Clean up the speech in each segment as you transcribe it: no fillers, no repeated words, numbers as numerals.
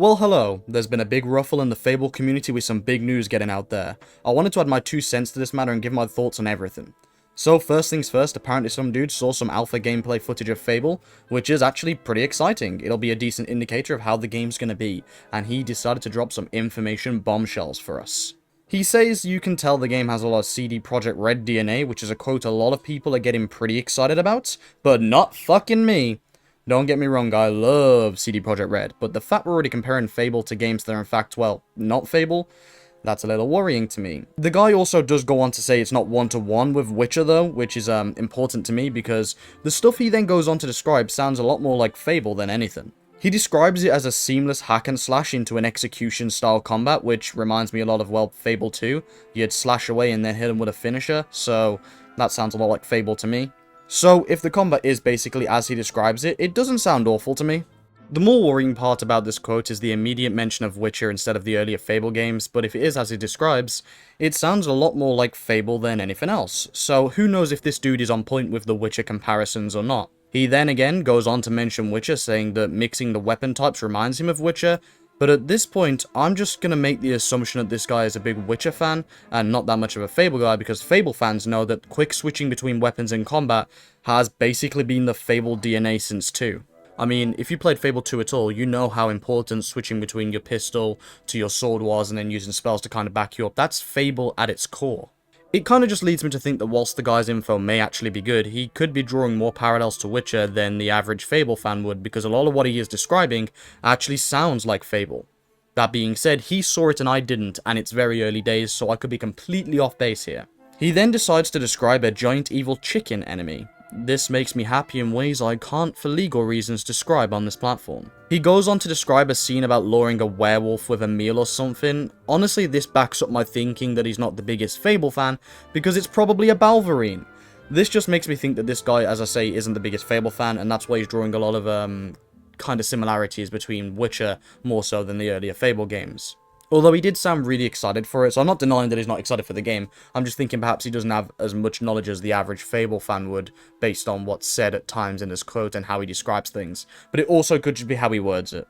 Well, hello. There's been a big ruffle in the Fable community with some big news getting out there. I wanted to add my 2 cents to this matter and give my thoughts on everything. So first things first, apparently some dude saw some alpha gameplay footage of Fable, which is actually pretty exciting. It'll be a decent indicator of how the game's gonna be, and he decided to drop some information bombshells for us. He says you can tell the game has a lot of CD Projekt Red DNA, which is a quote a lot of people are getting pretty excited about, but not fucking me. Don't get me wrong, I love CD Projekt Red, but the fact we're already comparing Fable to games that are in fact, well, not Fable, that's a little worrying to me. The guy also does go on to say it's not one-to-one with Witcher though, which is important to me because the stuff he then goes on to describe sounds a lot more like Fable than anything. He describes it as a seamless hack and slash into an execution style combat, which reminds me a lot of, well, Fable 2. You'd slash away and then hit him with a finisher, so that sounds a lot like Fable to me. So, if the combat is basically as he describes it, it doesn't sound awful to me. The more worrying part about this quote is the immediate mention of Witcher instead of the earlier Fable games, but if it is as he describes, it sounds a lot more like Fable than anything else, so who knows if this dude is on point with the Witcher comparisons or not. He then again goes on to mention Witcher, saying that mixing the weapon types reminds him of Witcher, but at this point, I'm just gonna make the assumption that this guy is a big Witcher fan, and not that much of a Fable guy, because Fable fans know that quick switching between weapons in combat has basically been the Fable DNA since 2. I mean, if you played Fable 2 at all, you know how important switching between your pistol to your sword was, and then using spells to kind of back you up. That's Fable at its core. It kind of just leads me to think that whilst the guy's info may actually be good, he could be drawing more parallels to Witcher than the average Fable fan would, because a lot of what he is describing actually sounds like Fable. That being said, he saw it and I didn't, and it's very early days, so I could be completely off base here. He then decides to describe a giant evil chicken enemy. This makes me happy in ways I can't for legal reasons describe on this platform. He goes on to describe a scene about luring a werewolf with a meal or something. Honestly, this backs up my thinking that he's not the biggest Fable fan, because it's probably a Balverine. This just makes me think that this guy, as I say, isn't the biggest Fable fan, and that's why he's drawing a lot of kind of similarities between Witcher more so than the earlier Fable games. Although he did sound really excited for it, so I'm not denying that he's not excited for the game. I'm just thinking perhaps he doesn't have as much knowledge as the average Fable fan would, based on what's said at times in his quote and how he describes things. But it also could just be how he words it.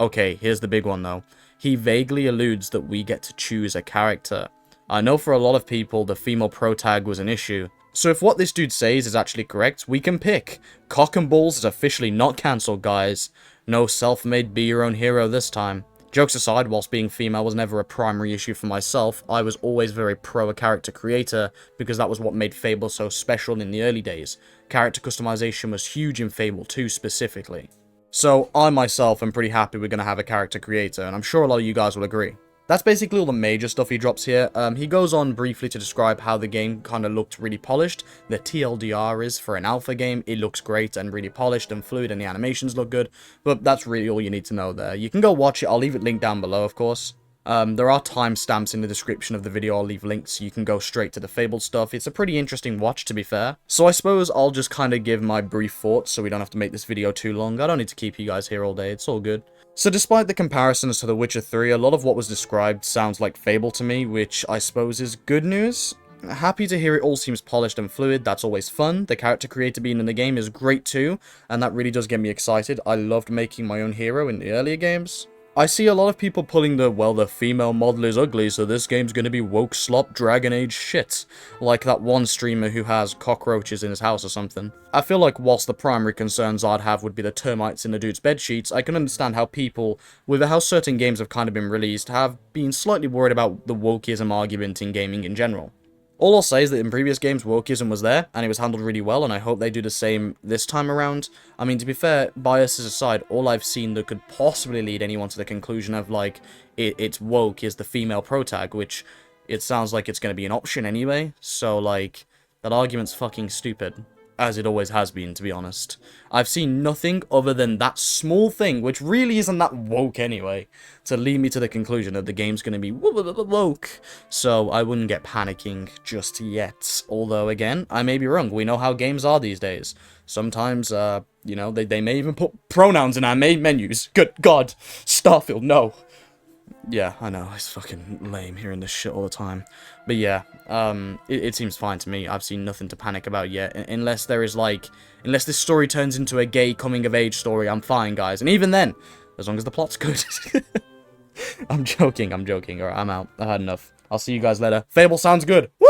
Okay, here's the big one though. He vaguely alludes that we get to choose a character. I know for a lot of people the female protag was an issue, so if what this dude says is actually correct, we can pick. Cock and Balls is officially not cancelled, guys. No self-made be your own hero this time. Jokes aside, whilst being female was never a primary issue for myself, I was always very pro a character creator, because that was what made Fable so special in the early days. Character customization was huge in Fable 2 specifically. So I myself am pretty happy we're going to have a character creator, and I'm sure a lot of you guys will agree. That's basically all the major stuff he drops here. He goes on briefly to describe how the game kind of looked really polished. The TLDR is for an alpha game. It looks great and really polished and fluid, and the animations look good. But that's really all you need to know there. You can go watch it. I'll leave it linked down below, of course. There are timestamps in the description of the video. I'll leave links so you can go straight to the Fable stuff. It's a pretty interesting watch, to be fair. So I suppose I'll just kind of give my brief thoughts so we don't have to make this video too long. I don't need to keep you guys here all day. It's all good. So despite the comparisons to The Witcher 3, a lot of what was described sounds like Fable to me, which I suppose is good news. Happy to hear it all seems polished and fluid, that's always fun. The character creator being in the game is great too, and that really does get me excited. I loved making my own hero in the earlier games. I see a lot of people pulling the, well, the female model is ugly, so this game's gonna be woke slop Dragon Age shit. Like that one streamer who has cockroaches in his house or something. I feel like whilst the primary concerns I'd have would be the termites in the dude's bedsheets, I can understand how people, with how certain games have kind of been released, have been slightly worried about the wokeism argument in gaming in general. All I'll say is that in previous games, wokeism was there, and it was handled really well, and I hope they do the same this time around. I mean, to be fair, biases aside, all I've seen that could possibly lead anyone to the conclusion of, like, it's woke is the female protag, which it sounds like it's going to be an option anyway, so, like, that argument's fucking stupid. As it always has been, to be honest. I've seen nothing other than that small thing, which really isn't that woke anyway, to lead me to the conclusion that the game's going to be woke. So I wouldn't get panicking just yet. Although, again, I may be wrong. We know how games are these days. Sometimes, you know, they may even put pronouns in our main menus. Good God. Starfield, no. Yeah, I know, it's fucking lame hearing this shit all the time. But yeah, it seems fine to me. I've seen nothing to panic about yet. Unless there is, like, unless this story turns into a gay coming-of-age story, I'm fine, guys. And even then, As long as the plot's good. I'm joking. Alright, I'm out. I had enough. I'll see you guys later. Fable sounds good. Woo!